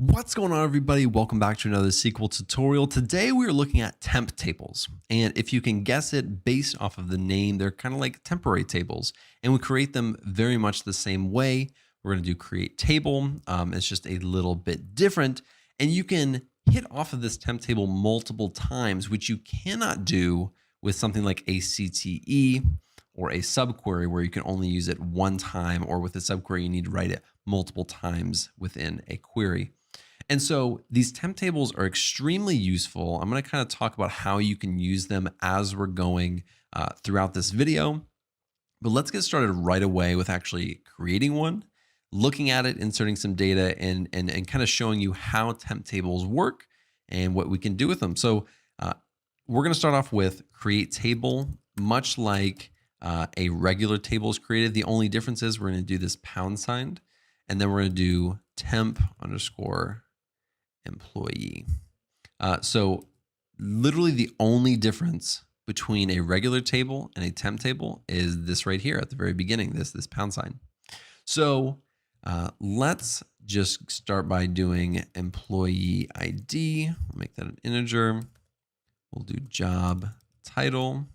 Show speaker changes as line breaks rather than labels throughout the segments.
What's going on, everybody? Welcome back to another SQL tutorial. Today we are looking at temp tables. And if you can guess it based off of the name, they're kind of like temporary tables. And we create them very much the same way. We're going to do create table. It's just a little bit different. And you can hit off of this temp table multiple times, which you cannot do with something like a CTE or a subquery where you can only use it one time, or with a subquery, you need to write it multiple times within a query. And so these temp tables are extremely useful. I'm going to kind of talk about how you can use them as we're going throughout this video. But let's get started right away with actually creating one, looking at it, inserting some data, and kind of showing you how temp tables work and what we can do with them. So we're going to start off with create table, much like a regular table is created. The only difference is we're going to do this £, and then we're going to do temp underscore employee. So literally the only difference between a regular table and a temp table is this right here at the very beginning, this £. So let's just start by doing employee ID. We'll make that an integer. We'll do job title,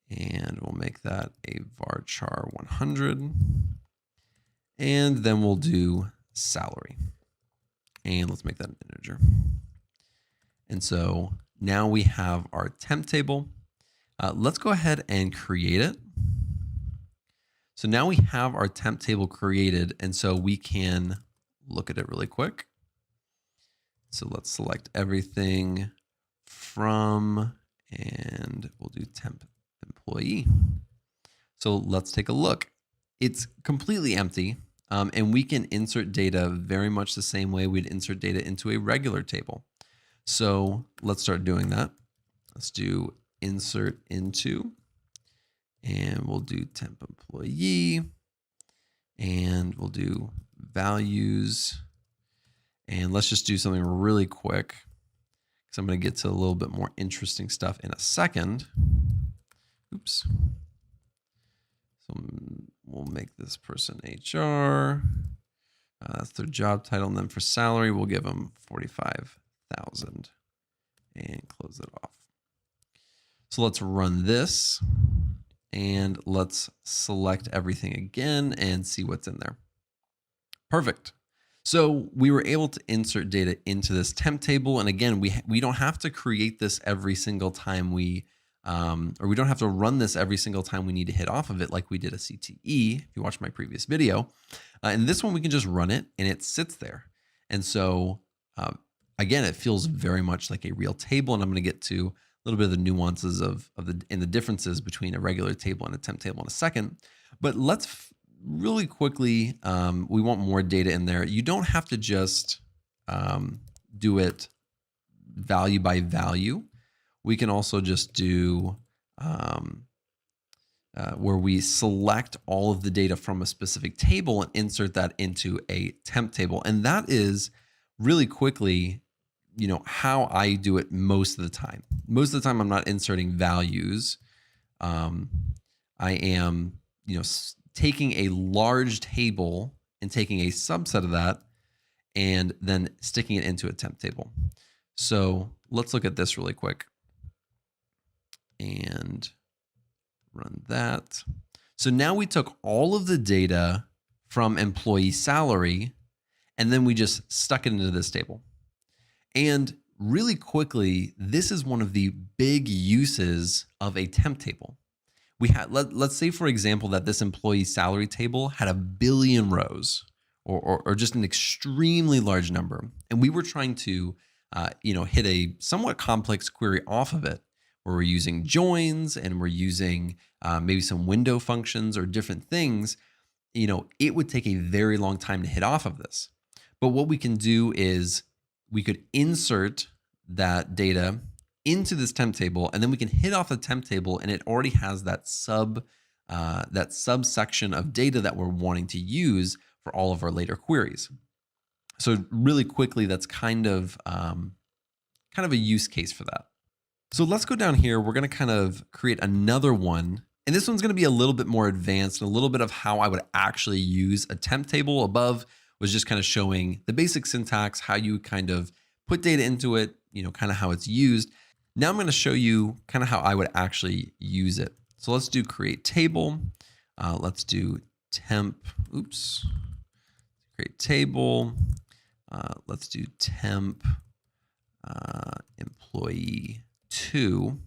and we'll make that a varchar 100. And then we'll do salary. And let's make that an integer. And so now we have our temp table. Let's go ahead and create it. So now we have our temp table created, and so we can look at it really quick. So let's select everything from, and we'll do temp employee. So let's take a look. It's completely empty. And we can insert data very much the same way we'd insert data into a regular table. So let's start doing that. Let's do insert into, and we'll do temp employee, and we'll do values. And let's just do something really quick, because I'm going to get to a little bit more interesting stuff in a second. Oops. So we'll make this person HR. That's their job title. And then for salary, we'll give them 45,000 and close it off. So let's run this, and let's select everything again and see what's in there. Perfect. So we were able to insert data into this temp table. And again, we don't have to create this every single time or we don't have to run this every single time we need to hit off of it like we did a CTE, if you watched my previous video. And this one, we can just run it and it sits there. And so again, it feels very much like a real table. And I'm going to get to a little bit of the nuances of the differences between a regular table and a temp table in a second. But let's really quickly, we want more data in there. You don't have to just do it value by value. We can also just do where we select all of the data from a specific table and insert that into a temp table. And that is really quickly, how I do it most of the time. Most of the time, I'm not inserting values. I am, taking a large table and taking a subset of that and then sticking it into a temp table. So let's look at this really quick and run that. So now we took all of the data from employee salary, and then we just stuck it into this table. And really quickly, this is one of the big uses of a temp table. We had, let's say, for example, that this employee salary table had 1 billion rows, or just an extremely large number. And we were trying to, hit a somewhat complex query off of it, where we're using joins and we're using maybe some window functions or different things. It would take a very long time to hit off of this. But what we can do is we could insert that data into this temp table, and then we can hit off the temp table, and it already has that subsection of data that we're wanting to use for all of our later queries. So really quickly, that's kind of a use case for that. So let's go down here. We're going to kind of create another one. And this one's going to be a little bit more advanced and a little bit of how I would actually use a temp table. Above, was just kind of showing the basic syntax, how you kind of put data into it, kind of how it's used. Now I'm going to show you kind of how I would actually use it. So let's do create table. Let's do create table. Let's do temp employee 2.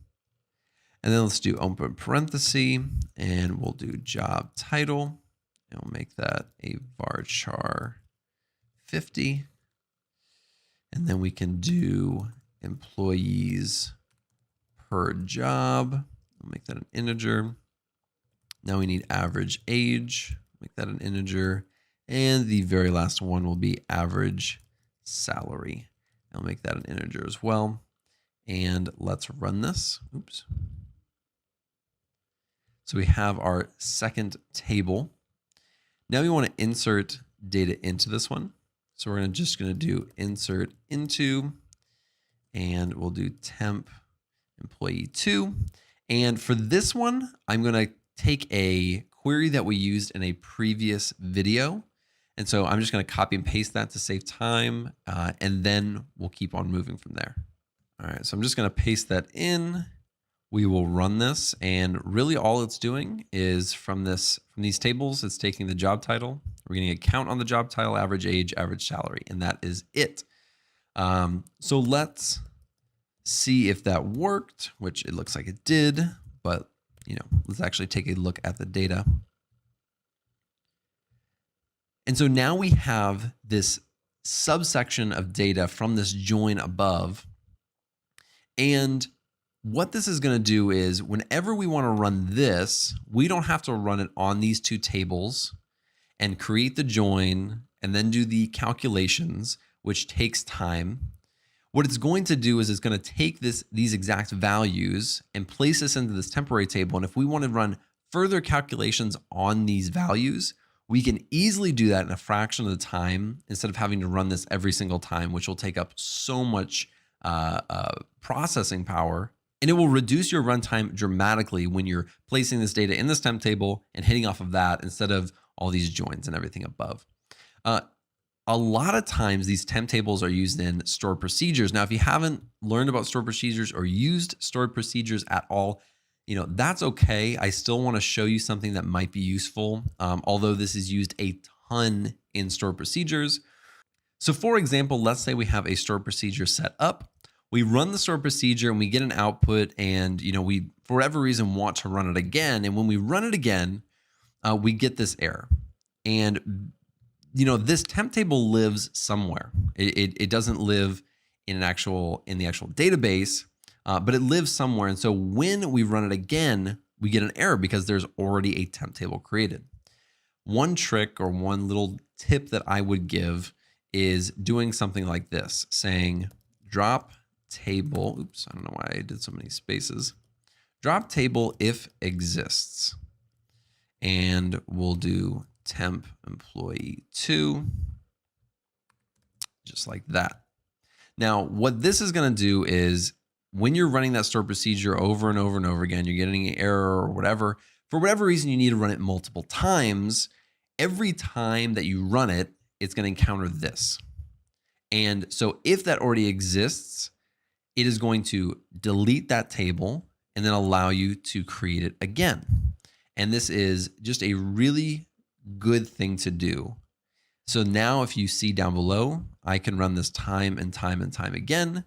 And then let's do open parenthesis, and we'll do job title, and we'll make that a varchar 50. And then we can do employees per job. We'll make that an integer. Now we need average age, make that an integer. And the very last one will be average salary. I'll make that an integer as well. And let's run this. Oops. So we have our second table. Now we want to insert data into this one. So we're just going to do insert into, and we'll do temp employee 2. And for this one, I'm going to take a query that we used in a previous video. And so I'm just going to copy and paste that to save time, and then we'll keep on moving from there. All right, so I'm just going to paste that in. We will run this, and really all it's doing is from these tables, it's taking the job title. We're getting a count on the job title, average age, average salary, and that is it. So let's see if that worked, which it looks like it did, but let's actually take a look at the data. And so now we have this subsection of data from this join above. And what this is going to do is whenever we want to run this, we don't have to run it on these two tables and create the join and then do the calculations, which takes time. What it's going to do is it's going to take these exact values and place this into this temporary table. And if we want to run further calculations on these values, we can easily do that in a fraction of the time instead of having to run this every single time, which will take up so much processing power. And it will reduce your runtime dramatically when you're placing this data in this temp table and hitting off of that instead of all these joins and everything above. A lot of times these temp tables are used in stored procedures. Now, if you haven't learned about stored procedures or used stored procedures at all, that's okay. I still want to show you something that might be useful, although this is used a ton in stored procedures. So for example, let's say we have a stored procedure set up. We run the stored procedure and we get an output, and we, for whatever reason, want to run it again. And when we run it again, we get this error. And this temp table lives somewhere. It doesn't live in the actual database, but it lives somewhere. And so when we run it again, we get an error because there's already a temp table created. One trick or one little tip that I would give is doing something like this, saying drop table. Oops, I don't know why I did so many spaces. Drop table if exists. And we'll do temp employee 2, just like that. Now, what this is going to do is when you're running that stored procedure over and over and over again, you're getting an error or whatever. For whatever reason, you need to run it multiple times. Every time that you run it, it's going to encounter this. And so if that already exists, it is going to delete that table and then allow you to create it again. And this is just a really good thing to do. So now if you see down below, I can run this time and time and time again,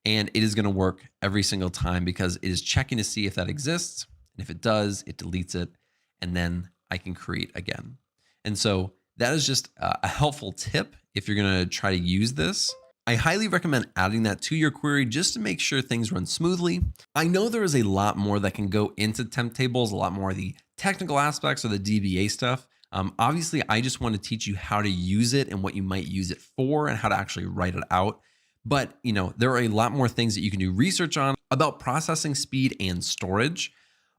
and it is going to work every single time because it is checking to see if that exists. And if it does, it deletes it, and then I can create again. And so that is just a helpful tip if you're going to try to use this. I highly recommend adding that to your query just to make sure things run smoothly. I know there is a lot more that can go into temp tables, a lot more of the technical aspects or the DBA stuff. Obviously, I just want to teach you how to use it and what you might use it for and how to actually write it out. But there are a lot more things that you can do research on about processing speed and storage.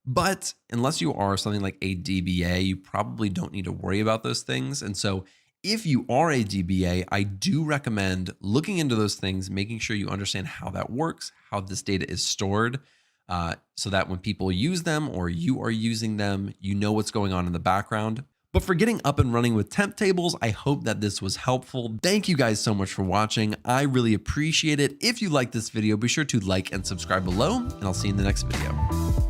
But unless you are something like a DBA, you probably don't need to worry about those things. And so if you are a DBA, I do recommend looking into those things, making sure you understand how that works, how this data is stored, so that when people use them or you are using them, you know what's going on in the background. But for getting up and running with temp tables, I hope that this was helpful. Thank you guys so much for watching. I really appreciate it. If you like this video, be sure to like and subscribe below, and I'll see you in the next video.